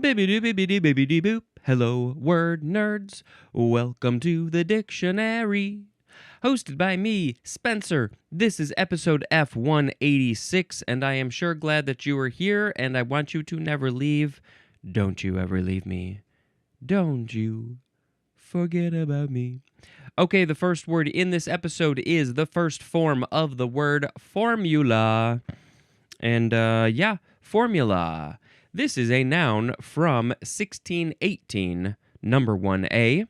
Bibbidi-bibbidi-bibbidi-boop. Hello, word nerds. Welcome to the dictionary. Hosted by me, Spencer. This is episode F186, and I am sure glad that you are here, and I want you to never leave. Don't you ever leave me. Don't you forget about me. Okay, the first word in this episode is the first form of the word formula. And formula. This is a noun from 1618, number 1A.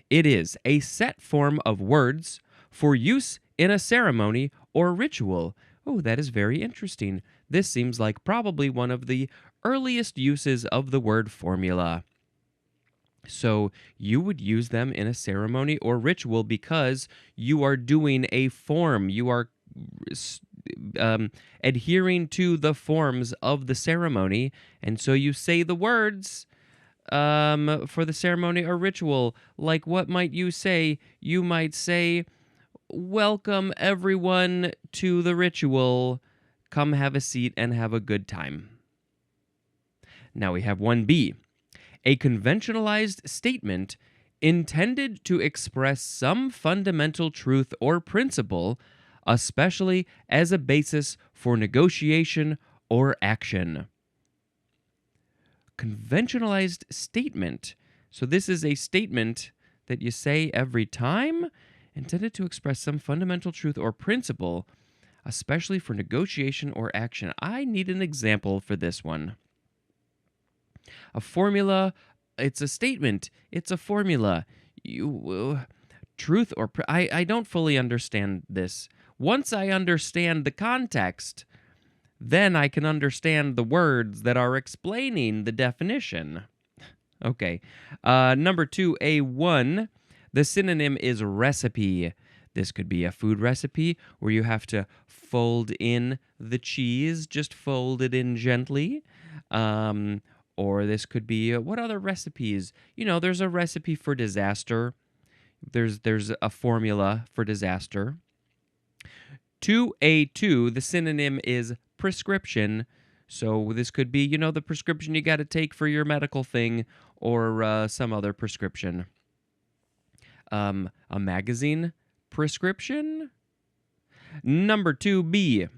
It is a set form of words for use in a ceremony or ritual. Oh, that is very interesting. This seems like probably one of the earliest uses of the word formula. So you would use them in a ceremony or ritual because you are doing a form. You are adhering to the forms of the ceremony, and so you say the words for the ceremony or ritual. Like, what might you say? You might say, "Welcome everyone to the ritual. Come have a seat and have a good time." Now we have 1B. A conventionalized statement intended to express some fundamental truth or principle, especially as a basis for negotiation or action. Conventionalized statement. So this is a statement that you say every time, intended to express some fundamental truth or principle, especially for negotiation or action. I need an example for this one. A formula, it's a statement. It's a formula. Truth or... I don't fully understand this. Once I understand the context, then I can understand the words that are explaining the definition. Okay. Number 2A1, the synonym is recipe. This could be a food recipe where you have to fold in the cheese, just fold it in gently. Or this could be, what other recipes? You know, there's a recipe for disaster. There's a formula for disaster. 2A2, the synonym is prescription. So this could be, you know, the prescription you got to take for your medical thing or some other prescription. A magazine prescription. Number 2B,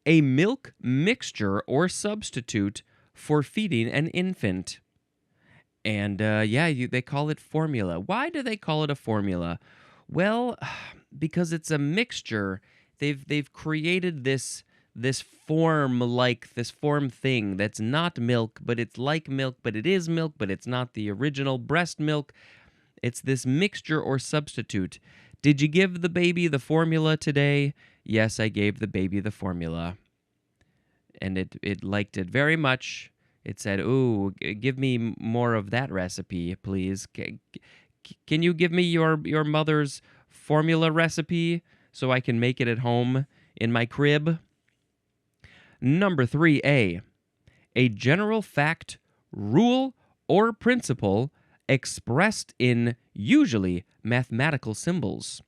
a milk mixture or substitute for feeding an infant. And they call it formula. Why do they call it a formula? Well, because it's a mixture. They've created this form thing that's not milk, but it's like milk, but it is milk, but it's not the original breast milk. It's this mixture or substitute. Did you give the baby the formula today? Yes, I gave the baby the formula. And it liked it very much. It said, "Ooh, give me more of that recipe, please. Can you give me your mother's formula recipe so I can make it at home in my crib?" Number 3A, a general fact, rule, or principle expressed in usually mathematical symbols.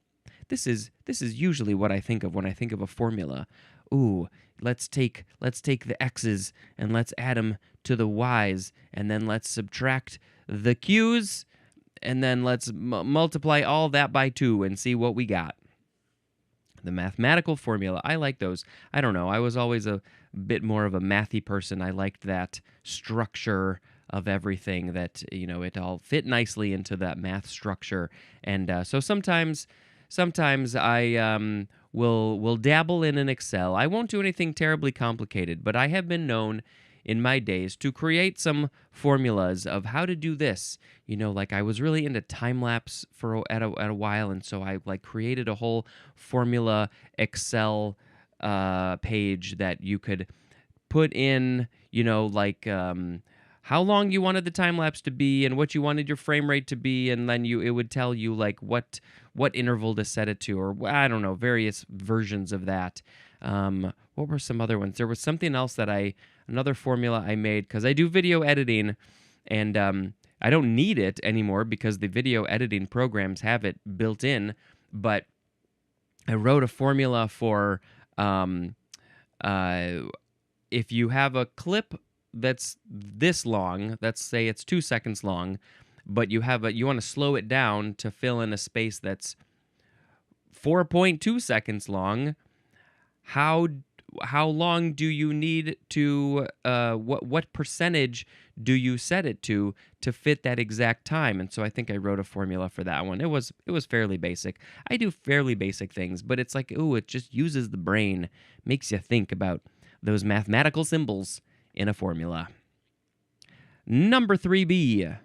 This is usually what I think of when I think of a formula. Ooh, let's take the x's and let's add them to the y's, and then let's subtract the q's, and then let's multiply all that by 2 and see what we got. The mathematical formula, I like those. I don't know, I was always a bit more of a mathy person. I liked that structure of everything, that, you know, it all fit nicely into that math structure. And so sometimes I will dabble in an Excel. I won't do anything terribly complicated, but I have been known in my days to create some formulas of how to do this. You know, like I was really into time-lapse at a while, and so I created a whole formula Excel page that you could put in, you know, how long you wanted the time-lapse to be and what you wanted your frame rate to be, and then it would tell you like what interval to set it to, or I don't know, various versions of that. What were some other ones? There was something else another formula I made, because I do video editing, and I don't need it anymore because the video editing programs have it built in, but I wrote a formula for if you have a clip that's this long, let's say it's 2 seconds long, but you want to slow it down to fill in a space that's 4.2 seconds long, how long do you need to what percentage do you set it to fit that exact time? And so I think I wrote a formula for that one. It was fairly basic. I do fairly basic things, but it's like, ooh, it just uses the brain, makes you think about those mathematical symbols in a formula. Number 3B,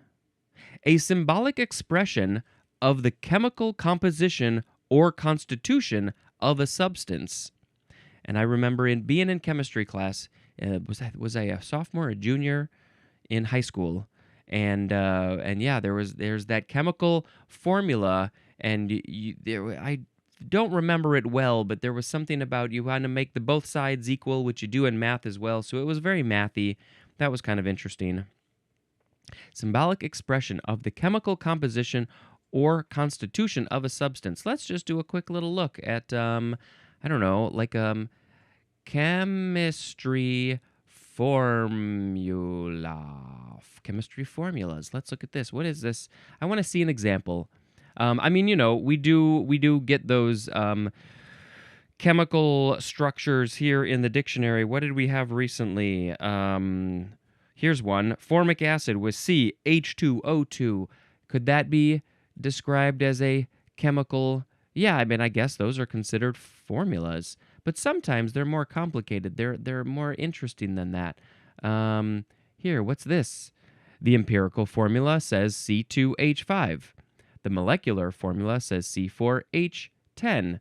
a symbolic expression of the chemical composition or constitution of a substance. And I remember being in chemistry class, was I a sophomore or a junior in high school? And yeah, there's that chemical formula, and I don't remember it well, but there was something about you want to make the both sides equal, which you do in math as well. So it was very mathy. That was kind of interesting. Symbolic expression of the chemical composition or constitution of a substance. Let's just do a quick little look at I don't know, like chemistry chemistry formulas. Let's look at this. What is this? I want to see an example. I mean, we do get those chemical structures here in the dictionary. What did we have recently? Here's one. Formic acid with CH2O2. Could that be described as a chemical? Yeah, I mean, I guess those are considered formulas, but sometimes they're more complicated. They're more interesting than that. Here, what's this? The empirical formula says C2H5. The molecular formula says C4H10.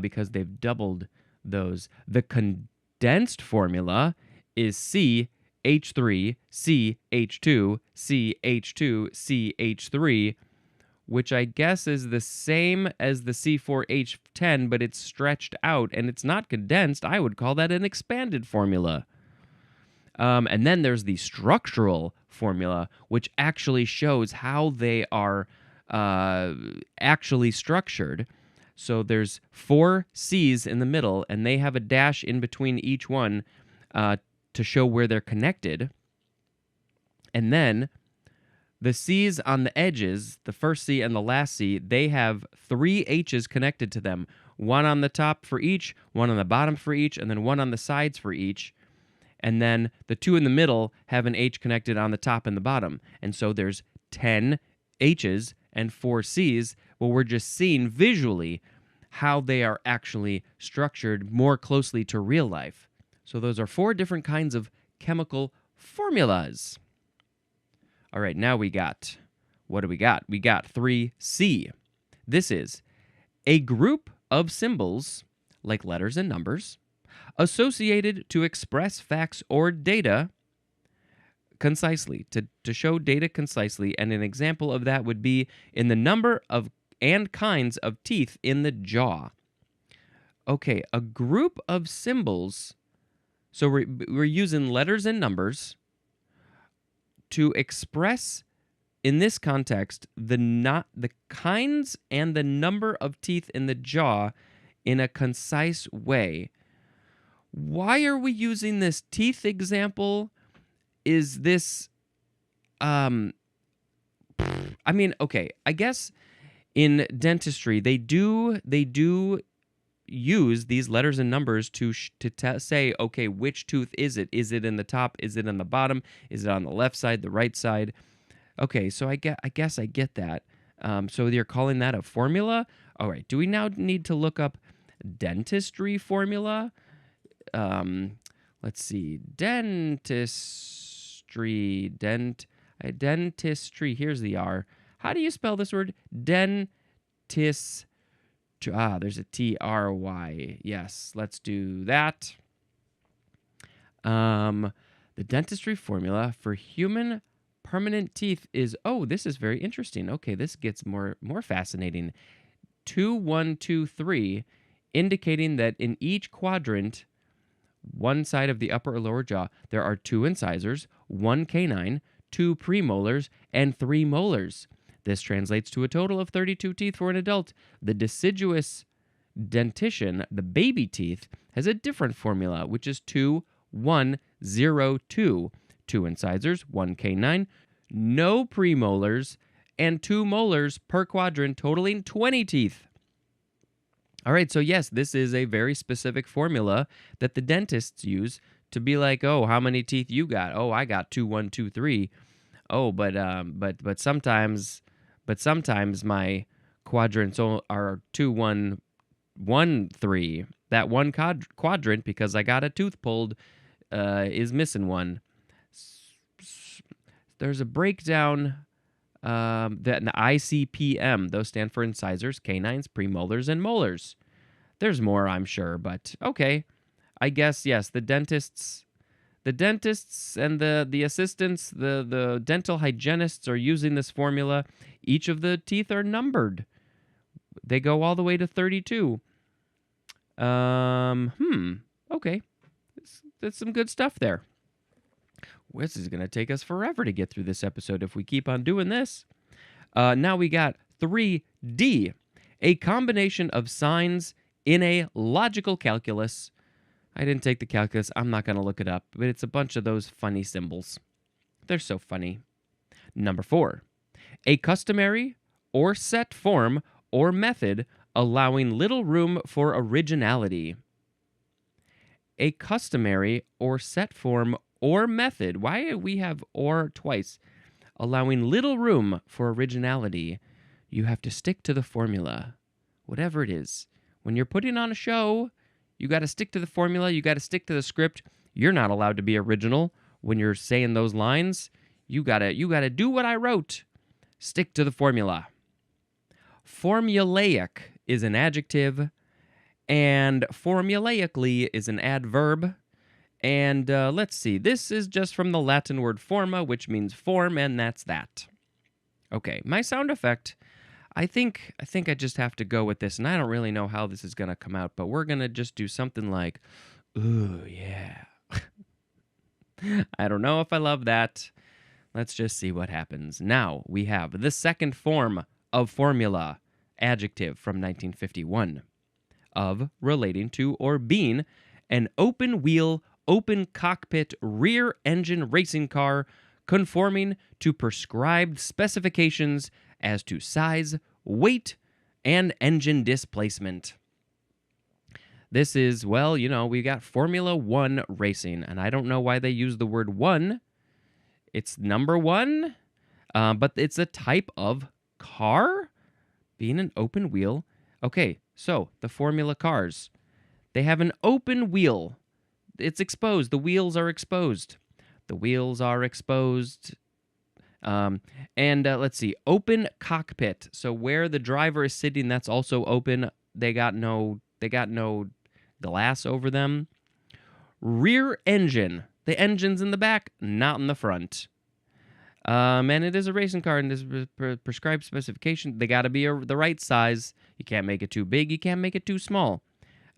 Because they've doubled those. The condensed formula is CH3, CH2, CH2, CH3, which I guess is the same as the C4H10, but it's stretched out and it's not condensed. I would call that an expanded formula. And then there's the structural formula, which actually shows how they are actually structured. So there's 4 C's in the middle, and they have a dash in between each one to show where they're connected. And then the C's on the edges, the first C and the last C, they have 3 H's connected to them. One on the top for each, one on the bottom for each, and then one on the sides for each. And then the 2 in the middle have an H connected on the top and the bottom. And so there's 10 H's and 4 C's. Well, we're just seeing visually how they are actually structured more closely to real life. So those are 4 different kinds of chemical formulas. All right, now what do we got? We got 3C. This is a group of symbols, like letters and numbers, associated to express facts or data concisely, to show data concisely. And an example of that would be in the number of and kinds of teeth in the jaw. Okay, a group of symbols. So we're using letters and numbers to express, in this context, the kinds and the number of teeth in the jaw in a concise way. Why are we using this teeth example? Is this, I mean, okay, I guess in dentistry they do use these letters and numbers to say, okay, which tooth is it? Is it in the top? Is it in the bottom? Is it on the left side, the right side? Okay, so I guess I get that. So you're calling that a formula? All right, do we now need to look up dentistry formula? Let's see, dentistry, dentistry, here's the R. How do you spell this word? Dentist. There's a T-R-Y. Yes, let's do that. The dentistry formula for human permanent teeth is, this is very interesting. Okay, this gets more fascinating. 2, 1, 2, 3, indicating that in each quadrant, one side of the upper or lower jaw, there are 2 incisors, 1 canine, 2 premolars, and 3 molars. This translates to a total of 32 teeth for an adult. The deciduous Dentition, the baby teeth, has a different formula, which is 2-1-0-2. 2 incisors, 1 canine, no premolars, and 2 molars per quadrant, totaling 20 teeth. All right, so yes, this is a very specific formula that the dentists use to be like, oh, how many teeth you got? Oh, I got 2, 1, 2, 3. Oh, but sometimes my quadrants are 2, 1, 1, 3. That one quadrant, because I got a tooth pulled, is missing one. There's a breakdown that in the ICPM, those stand for incisors, canines, premolars, and molars. There's more, I'm sure, but okay. I guess, yes, the dentists and the assistants, the dental hygienists are using this formula. Each of the teeth are numbered. They go all the way to 32. Okay. That's some good stuff there. This is going to take us forever to get through this episode if we keep on doing this. Now we got 3D, a combination of signs in a logical calculus. I didn't take the calculus. I'm not going to look it up, but it's a bunch of those funny symbols. They're so funny. Number 4, a customary or set form or method allowing little room for originality. A customary or set form or method. Why do we have or twice? Allowing little room for originality. You have to stick to the formula, whatever it is. When you're putting on a show, you got to stick to the formula. You got to stick to the script. You're not allowed to be original when you're saying those lines. You gotta do what I wrote. Stick to the formula. Formulaic is an adjective, and formulaically is an adverb. And let's see, this is just from the Latin word forma, which means form, and that's that. Okay, my sound effect, I think I just have to go with this, and I don't really know how this is going to come out, but we're going to just do something like, ooh, yeah. I don't know if I love that. Let's just see what happens. Now, we have the second form of formula, adjective from 1951, of, relating to, or being an open wheel, open cockpit, rear engine racing car conforming to prescribed specifications as to size, weight, and engine displacement. This is, well, we got Formula 1 racing, and I don't know why they use the word one. It's number 1, but it's a type of car being an open wheel. Okay, so the Formula cars, they have an open wheel. It's exposed. The wheels are exposed. The wheels are exposed. Let's see. Open cockpit. So where the driver is sitting, that's also open. They got no glass over them. Rear engine. The engine's in the back, not in the front. And it is a racing car, and this prescribed specification. They got to be the right size. You can't make it too big. You can't make it too small.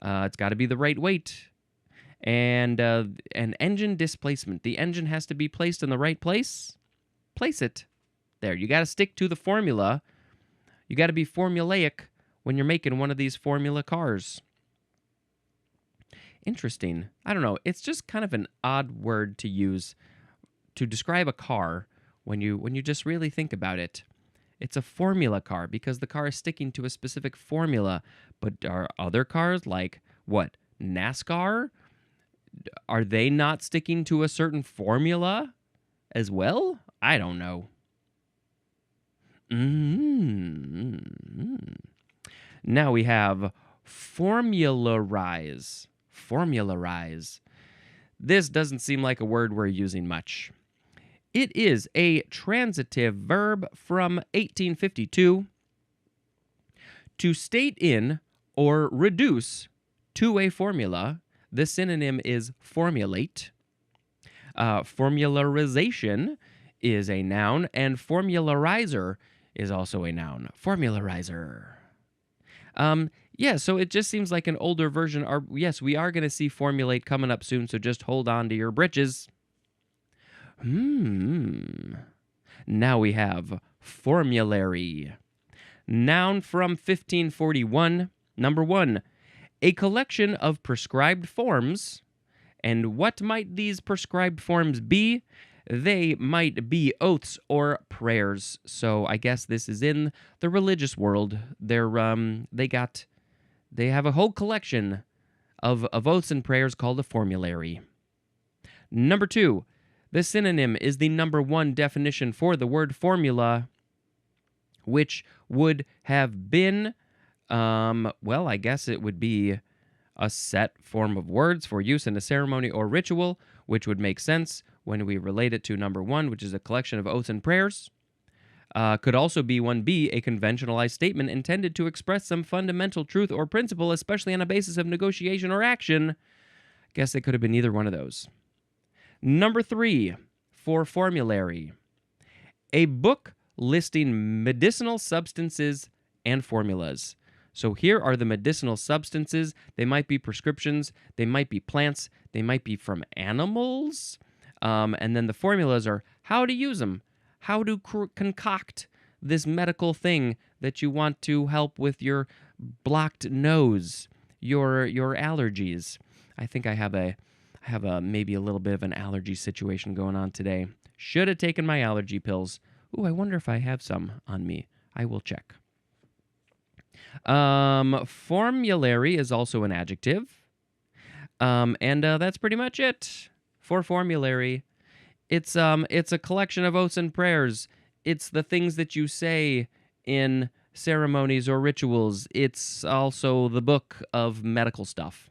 It's got to be the right weight. And an engine displacement. The engine has to be placed in the right place. Place it. There. You got to stick to the formula. You got to be formulaic when you're making one of these formula cars. Interesting. I don't know. It's just kind of an odd word to use to describe a car when you just really think about it. It's a formula car because the car is sticking to a specific formula. But are other cars like what? NASCAR? Are they not sticking to a certain formula as well? I don't know. Now we have formularize. Formularize. This doesn't seem like a word we're using much. It is a transitive verb from 1852 to state in or reduce to a formula. The synonym is formulate. Formularization is a noun, and formularizer is also a noun. Formularizer. Yeah, so it just seems like an older version. Yes, we are going to see formulate coming up soon, so just hold on to your britches. Now we have formulary. Noun from 1541. Number 1, a collection of prescribed forms. And what might these prescribed forms be? They might be oaths or prayers. So I guess this is in the religious world. They have a whole collection of oaths and prayers called a formulary. Number 2, the synonym is the number 1 definition for the word formula, which would have been, I guess it would be a set form of words for use in a ceremony or ritual, which would make sense when we relate it to number 1, which is a collection of oaths and prayers. Could also be 1B, a conventionalized statement intended to express some fundamental truth or principle, especially on a basis of negotiation or action. Guess it could have been either one of those. Number 3, for formulary, a book listing medicinal substances and formulas. So here are the medicinal substances. They might be prescriptions, they might be plants, they might be from animals. And then the formulas are how to use them, how to concoct this medical thing that you want to help with your blocked nose, your allergies. I think I have a maybe a little bit of an allergy situation going on today. Should have taken my allergy pills. Ooh, I wonder if I have some on me. I will check. Formulary is also an adjective. And that's pretty much it for formulary. It's a collection of oaths and prayers. It's the things that you say in ceremonies or rituals. It's also the book of medical stuff.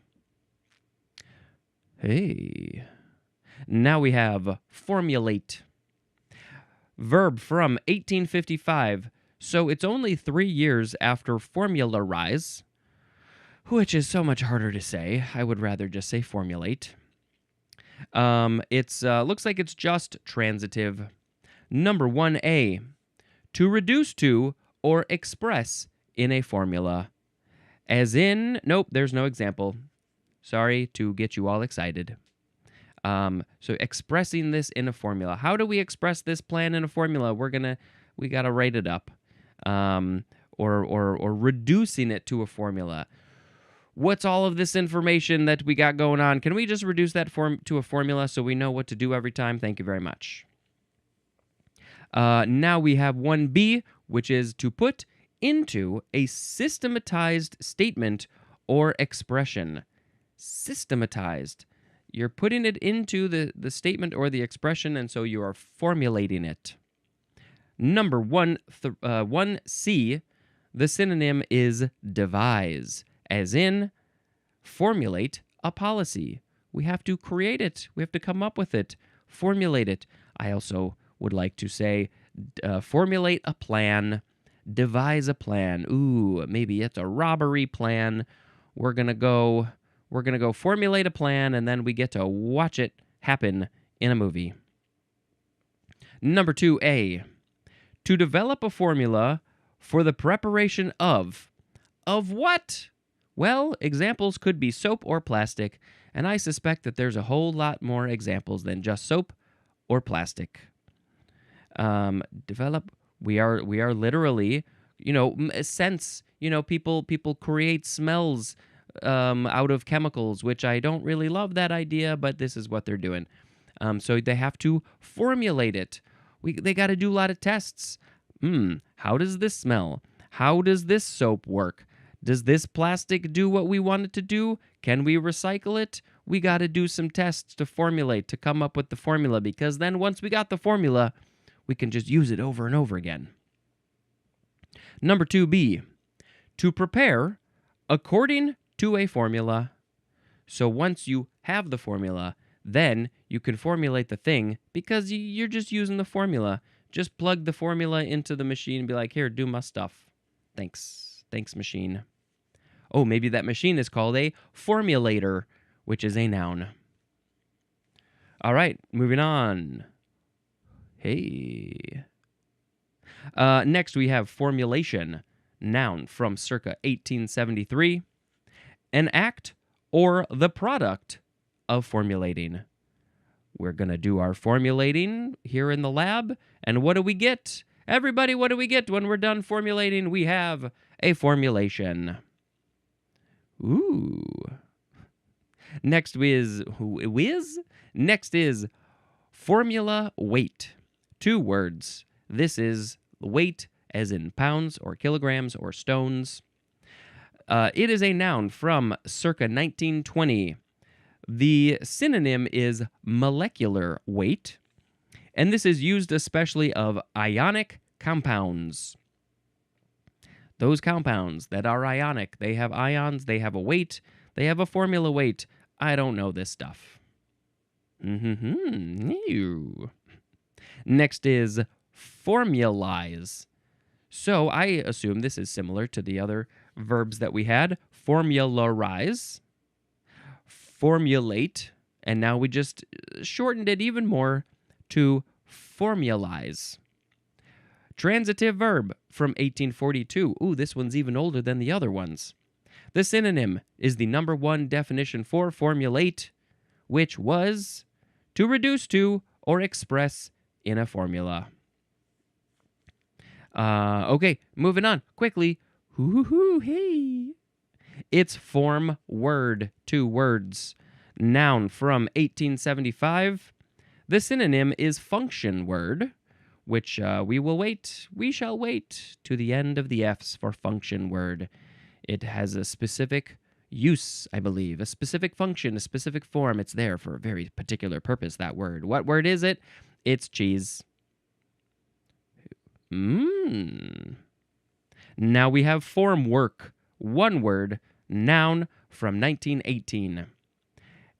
Hey. Now we have formulate. Verb from 1855. So it's only 3 years after formularize, which is so much harder to say. I would rather just say formulate. It's looks like it's just transitive. Number 1A, to reduce to or express in a formula. As in, nope, there's no example. Sorry to get you all excited. So expressing this in a formula. How do we express this plan in a formula? We gotta write it up. Or reducing it to a formula. What's all of this information that we got going on? Can we just reduce that form to a formula so we know what to do every time? Thank you very much. Now we have 1B, which is to put into a systematized statement or expression. Systematized. You're putting it into the statement or the expression, and so you are formulating it. Number 1C, the synonym is devise, as in formulate a policy. We have to create it. We have to come up with it, formulate it. I also would like to say formulate a plan, devise a plan. Ooh, maybe it's a robbery plan. We're gonna go formulate a plan, and then we get to watch it happen in a movie. Number 2A, to develop a formula for the preparation of what? Well, examples could be soap or plastic, and I suspect that there's a whole lot more examples than just soap or plastic. Develop. We are literally, scents. People create smells out of chemicals, which I don't really love that idea, but this is what they're doing. So they have to formulate it. They got to do a lot of tests. How does this smell? How does this soap work? Does this plastic do what we want it to do? Can we recycle it? We got to do some tests to formulate, to come up with the formula, because then once we got the formula, we can just use it over and over again. Number 2B, to prepare according to a formula. So once you have the formula, then you can formulate the thing because you're just using the formula. Just plug the formula into the machine and be like, here, do my stuff. Thanks, machine. Oh, maybe that machine is called a formulator, which is a noun. All right, moving on. Hey. Next, we have formulation, noun from circa 1873. An act or the product of formulating. We're going to do our formulating here in the lab. And what do we get? Everybody, what do we get when we're done formulating? We have a formulation. Ooh. Next is formula weight. 2 words. This is weight as in pounds or kilograms or stones. It is a noun from circa 1920. The synonym is molecular weight, and this is used especially of ionic compounds. Those compounds that are ionic, they have ions, they have a weight, they have a formula weight. I don't know this stuff. Next is formalize. So I assume this is similar to the other verbs that we had. Formularize, formulate, and now we just shortened it even more to formalize. Transitive verb from 1842. Ooh, this one's even older than the other ones. The synonym is the number 1 definition for formulate, which was to reduce to or express in a formula. Okay, moving on quickly. Hey. It's form word, 2 words. Noun from 1875. The synonym is function word, which we shall wait to the end of the F's for function word. It has a specific use, I believe, a specific function, a specific form. It's there for a very particular purpose, that word. What word is it? It's cheese. Now we have form work, 1 word, noun from 1918.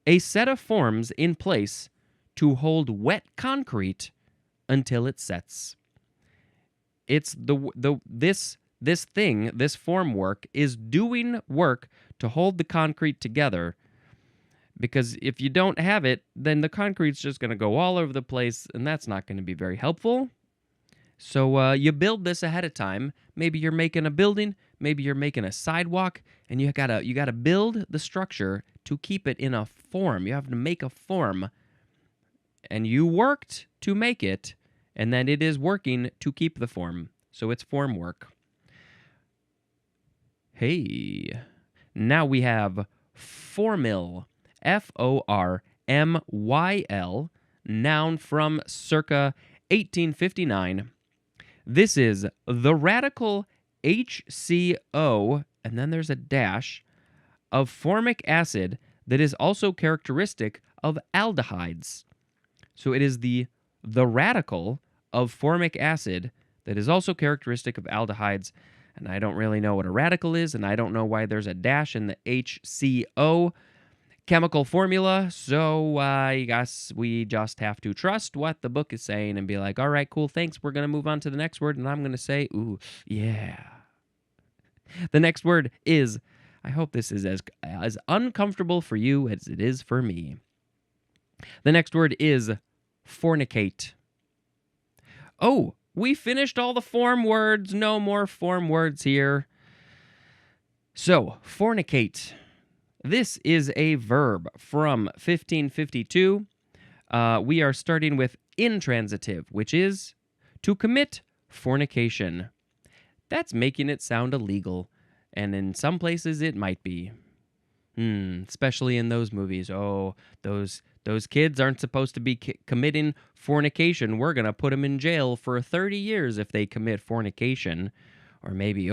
A set of forms in place to hold wet concrete until it sets. It's this form work is doing work to hold the concrete together, because if you don't have it, then the concrete's just going to go all over the place, and that's not going to be very helpful. So you build this ahead of time. Maybe you're making a building, maybe you're making a sidewalk, and you gotta build the structure to keep it in a form. You have to make a form, and you worked to make it, and then it is working to keep the form. So it's form work. Hey, now we have formyl, Formyl, noun from circa 1859. This is the radical HCO, and then there's a dash, of formic acid that is also characteristic of aldehydes. So it is the radical of formic acid that is also characteristic of aldehydes. And I don't really know what a radical is, and I don't know why there's a dash in the HCO chemical formula, so I guess we just have to trust what the book is saying and be like, all right, cool, thanks, we're going to move on to the next word, and I'm going to say, ooh, yeah. The next word is, I hope this is as uncomfortable for you as it is for me. The next word is fornicate. Oh, we finished all the form words. No more form words here. So, fornicate. This is a verb from 1552. We are starting with intransitive, which is to commit fornication. That's making it sound illegal, and in some places it might be. Especially in those movies. Oh, those kids aren't supposed to be committing fornication. We're going to put them in jail for 30 years if they commit fornication. Or maybe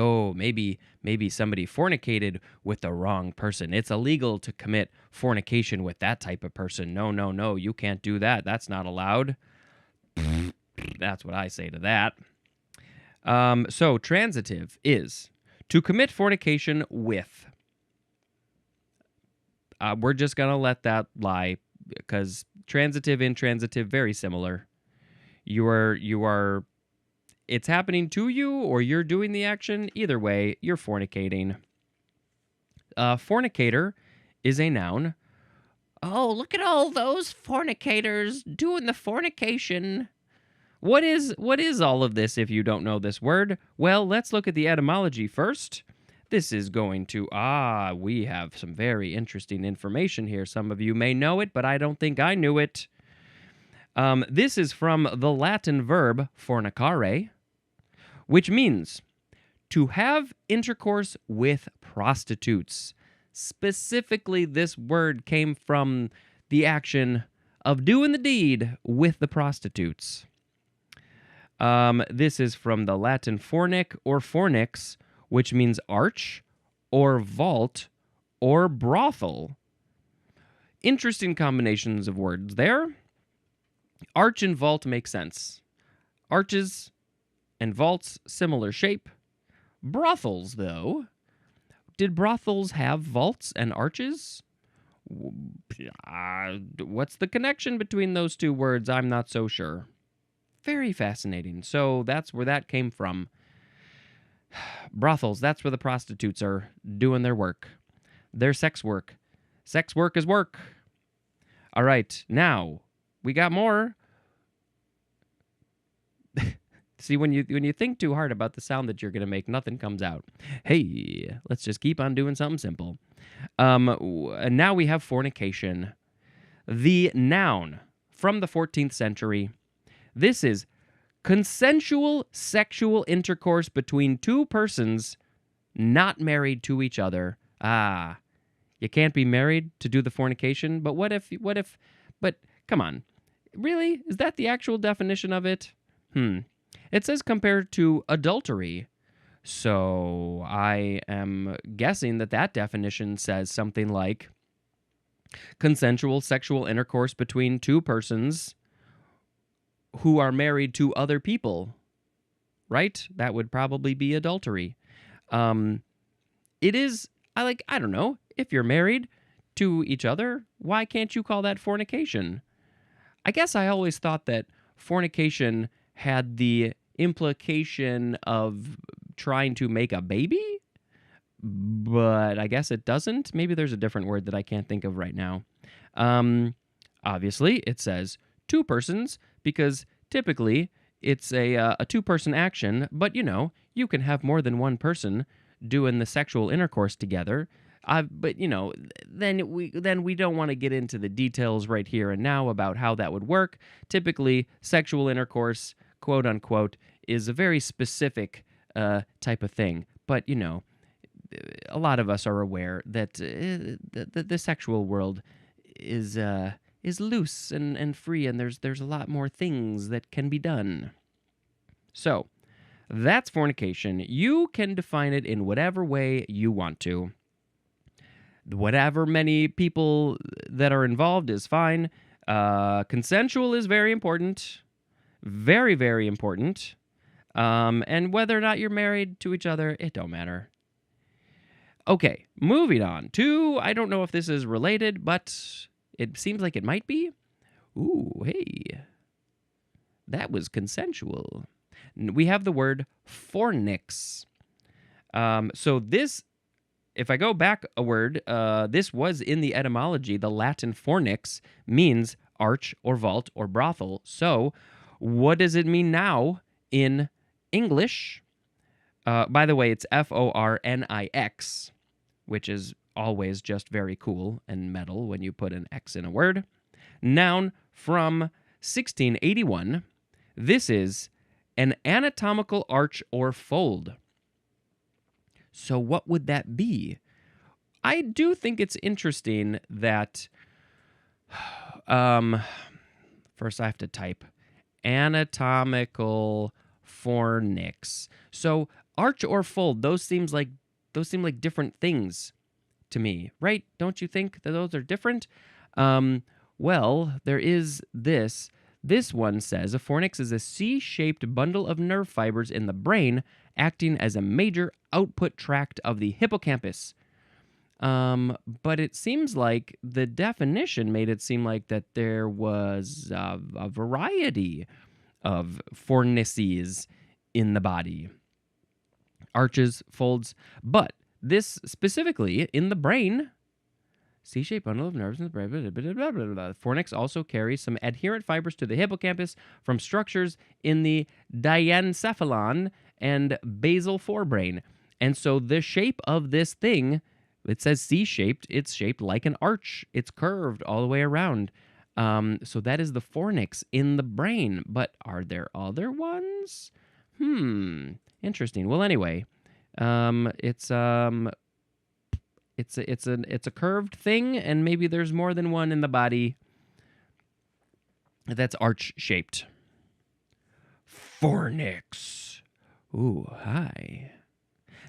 somebody fornicated with the wrong person. It's illegal to commit fornication with that type of person. No, you can't do that. That's not allowed. That's what I say to that. So transitive is to commit fornication with. We're just going to let that lie, because transitive, intransitive, very similar. You are it's happening to you, or you're doing the action. Either way, you're fornicating. Fornicator is a noun. Oh, look at all those fornicators doing the fornication. What is all of this if you don't know this word? Well, let's look at the etymology first. This is going to, we have some very interesting information here. Some of you may know it, but I don't think I knew it. This is from the Latin verb fornicare, which means to have intercourse with prostitutes. Specifically, this word came from the action of doing the deed with the prostitutes. This is from the Latin fornic or fornix, which means arch or vault or brothel. Interesting combinations of words there. Arch and vault make sense. Arches and vaults, similar shape. Brothels, though. Did brothels have vaults and arches? What's the connection between those two words? I'm not so sure. Very fascinating. So that's where that came from. Brothels, that's where the prostitutes are doing their work. Their sex work. Sex work is work. All right, now we got more. See, when you think too hard about the sound that you're going to make, nothing comes out. Hey, let's just keep on doing something simple. And now we have fornication. The noun from the 14th century. This is consensual sexual intercourse between two persons not married to each other. You can't be married to do the fornication, but what if, but come on. Really? Is that the actual definition of it? It says compared to adultery. So I am guessing that definition says something like consensual sexual intercourse between two persons who are married to other people, right? That would probably be adultery. It is, I don't know, if you're married to each other, why can't you call that fornication? I guess I always thought that fornication had the implication of trying to make a baby, but I guess it doesn't. Maybe there's a different word that I can't think of right now. Obviously, it says two persons because typically it's a two-person action, but you can have more than one person doing the sexual intercourse together. But then we don't want to get into the details right here and now about how that would work. Typically, sexual intercourse, quote unquote, is a very specific type of thing. But a lot of us are aware that the sexual world is loose and free, and there's a lot more things that can be done. So that's fornication. You can define it in whatever way you want to. Whatever many people that are involved is fine. Consensual is very important. Very, very important. And whether or not you're married to each other, it don't matter. Okay, moving on to, I don't know if this is related, but it seems like it might be. Ooh, hey. That was consensual. We have the word fornix. So this, if I go back a word, this was in the etymology. The Latin fornix means arch or vault or brothel. So what does it mean now in English? By the way, it's fornix, which is always just very cool and metal when you put an X in a word. Noun from 1681. This is an anatomical arch or fold. So what would that be? I do think it's interesting that, first I have to type, anatomical fornix. So arch or fold, those seem like different things to me, right? Don't you think that those are different? Well, there is this. This one says a fornix is a C-shaped bundle of nerve fibers in the brain acting as a major output tract of the hippocampus. But it seems like the definition made it seem like that there was a variety of fornices in the body. Arches, folds, but this specifically in the brain, C-shaped bundle of nerves in the brain. The fornix also carries some adherent fibers to the hippocampus from structures in the diencephalon and basal forebrain. And so the shape of this thing, it says C-shaped, it's shaped like an arch. It's curved all the way around. So that is the fornix in the brain. But are there other ones? Interesting. Well, anyway, it's It's a curved thing, and maybe there's more than one in the body that's arch-shaped. Fornix. Ooh, hi.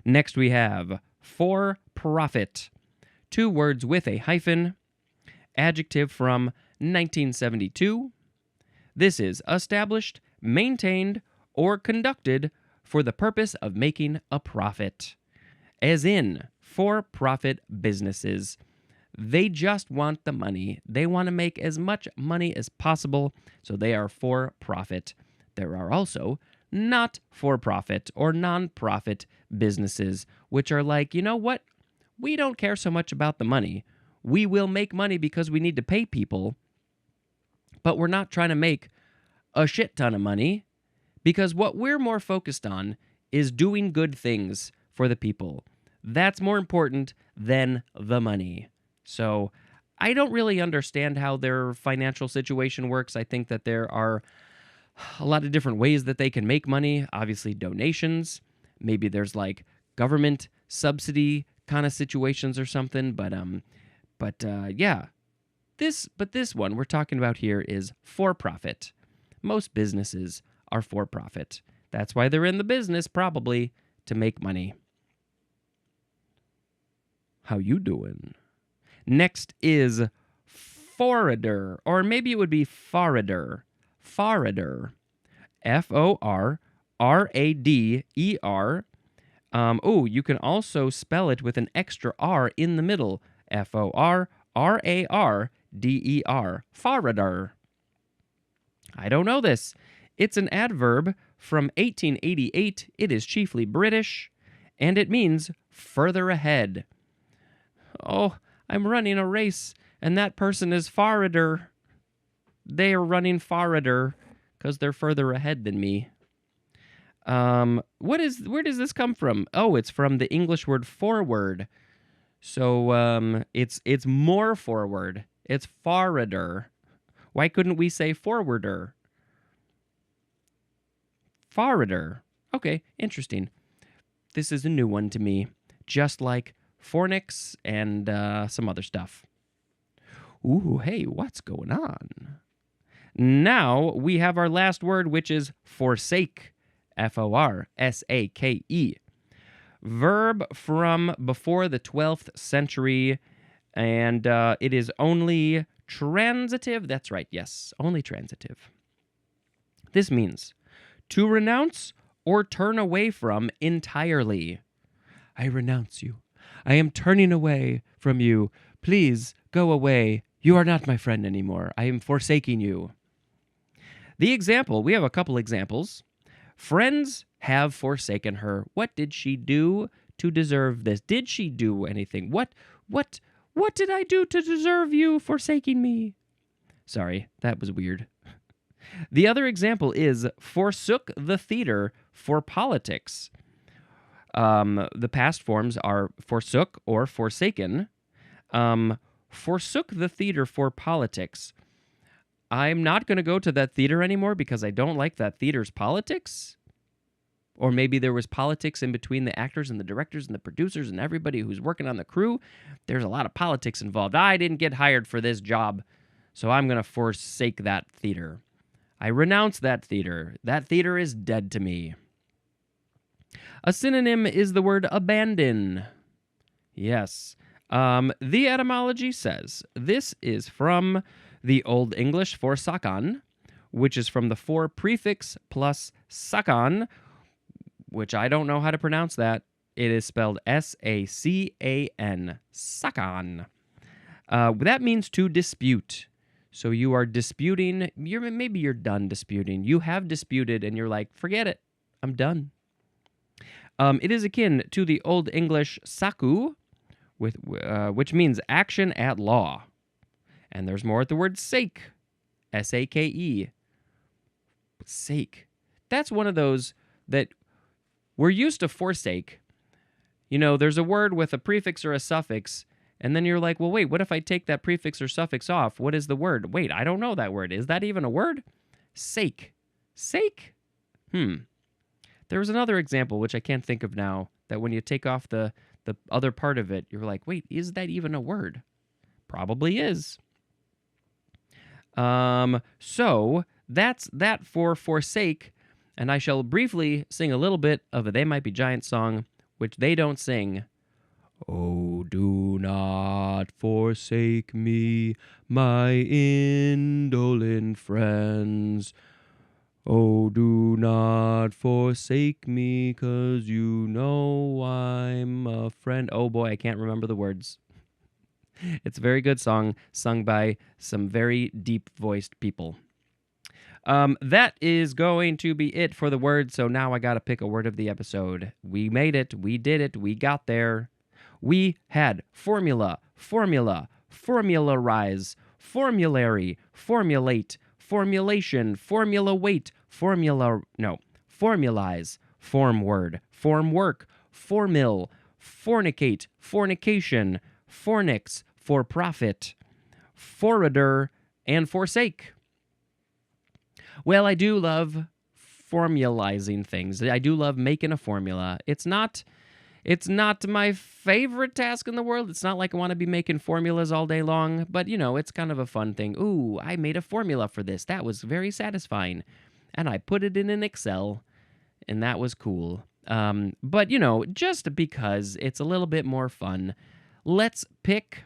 Next we have for profit. 2 words with a hyphen. Adjective from 1972. This is established, maintained, or conducted for the purpose of making a profit. As in, for-profit businesses. They just want the money. They want to make as much money as possible, so they are for profit. There are also not for profit or non-profit businesses, which are like, you know what? We don't care so much about the money. We will make money because we need to pay people, but we're not trying to make a shit ton of money because what we're more focused on is doing good things for the people. That's more important than the money. So I don't really understand how their financial situation works. I think that there are a lot of different ways that they can make money. Obviously, donations. Maybe there's like government subsidy kind of situations or something. But yeah, this one we're talking about here is for profit. Most businesses are for profit. That's why they're in the business, probably, to make money. How you doing? Next is forrader, or maybe it would be forrader. Forrader. F-O-R-R-A-D-E-R. You can also spell it with an extra R in the middle. F-O-R-R-A-R-D-E-R. Forrader. I don't know this. It's an adverb from 1888. It is chiefly British, and it means further ahead. Oh, I'm running a race, and that person is forrader. They are running forrader because they're further ahead than me. Where does this come from? Oh, it's from the English word forward. So it's more forward. It's forrader. Why couldn't we say forwarder? Forrader. Okay, interesting. This is a new one to me, just like fornix and some other stuff. Ooh, hey, what's going on? Now we have our last word, which is forsake. F-O-R-S-A-K-E. Verb from before the 12th century, and it is only transitive. That's right, yes, only transitive. This means to renounce or turn away from entirely. I renounce you. I am turning away from you. Please go away. You are not my friend anymore. I am forsaking you. The example, we have a couple examples. Friends have forsaken her. What did she do to deserve this? Did she do anything? What did I do to deserve you forsaking me? Sorry, that was weird. The other example is forsook the theater for politics. The past forms are forsook or forsaken. Forsook the theater for politics. I'm not going to go to that theater anymore because I don't like that theater's politics. Or maybe there was politics in between the actors and the directors and the producers and everybody who's working on the crew. There's a lot of politics involved. I didn't get hired for this job, so I'm going to forsake that theater. I renounce that theater. That theater is dead to me. A synonym is the word abandon. Yes. The etymology says this is from the Old English for sakan, which is from the for prefix plus sakan, which I don't know how to pronounce that. It is spelled S-A-C-A-N. Sakan. That means to dispute. So you are disputing. Maybe you're done disputing. You have disputed and you're like, forget it. I'm done. It is akin to the Old English saku, which means action at law. And there's more at the word sake. S-A-K-E. Sake. That's one of those that we're used to forsake. You know, there's a word with a prefix or a suffix, and then you're like, well, wait, what if I take that prefix or suffix off? What is the word? Wait, I don't know that word. Is that even a word? Sake. Sake? There was another example, which I can't think of now, that when you take off the the other part of it, you're like, wait, is that even a word? Probably is. So that's that for forsake, and I shall briefly sing a little bit of a They Might Be Giants song, which they don't sing. Oh, do not forsake me, my indolent friends. Oh, do not forsake me, 'cause you know I'm a friend. Oh boy, I can't remember the words. It's a very good song, sung by some very deep-voiced people. That is going to be it for the word, so now I gotta pick a word of the episode. We made it, we did it, we got there. We had formula, formularize, formulary, formulate, formulation, formula weight, formulize, form word, form work, formil, fornicate, fornication, fornix, for profit, forwarder, and forsake. Well, I do love formalizing things. I do love making a formula. It's not my favorite task in the world. It's not like I want to be making formulas all day long, but it's kind of a fun thing. Ooh, I made a formula for this. That was very satisfying. And I put it in an Excel, and that was cool. But just because it's a little bit more fun, let's pick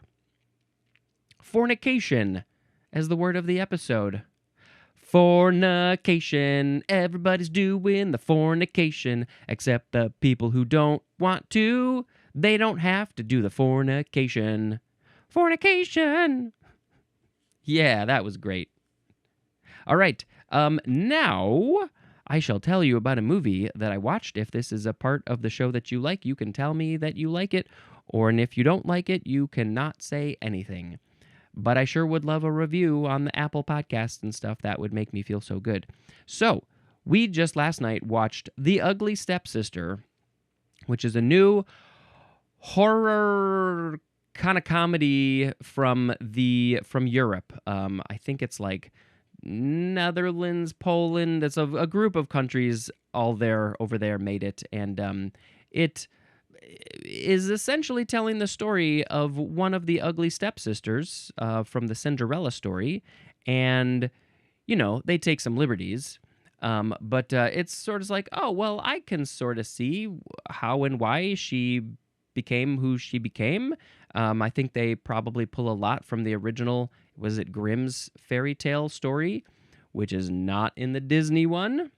fornication as the word of the episode. Fornication. Everybody's doing the fornication, except the people who don't want to. They don't have to do the fornication. Fornication. Yeah, that was great. All right. Now I shall tell you about a movie that I watched. If this is a part of the show that you like, you can tell me that you like it. And if you don't like it, you cannot say anything. But I sure would love a review on the Apple Podcasts and stuff. That would make me feel so good. So, we just last night watched The Ugly Stepsister, which is a new horror kind of comedy from Europe. I think it's like Netherlands, Poland. It's a group of countries over there made it. And it is essentially telling the story of one of the ugly stepsisters from the Cinderella story. And, they take some liberties. But it's sort of like, oh, well, I can sort of see how and why she became who she became. I think they probably pull a lot from the original, was it Grimm's fairy tale story, which is not in the Disney one.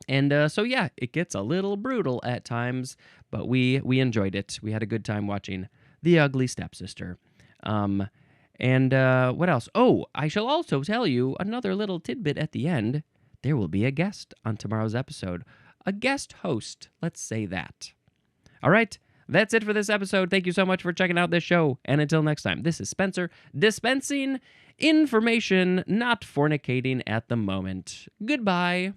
And so, yeah, it gets a little brutal at times, but we enjoyed it. We had a good time watching The Ugly Stepsister. And what else? Oh, I shall also tell you another little tidbit at the end. There will be a guest on tomorrow's episode. A guest host, let's say that. All right, that's it for this episode. Thank you so much for checking out this show. And until next time, this is Spencer, dispensing information, not fornicating at the moment. Goodbye.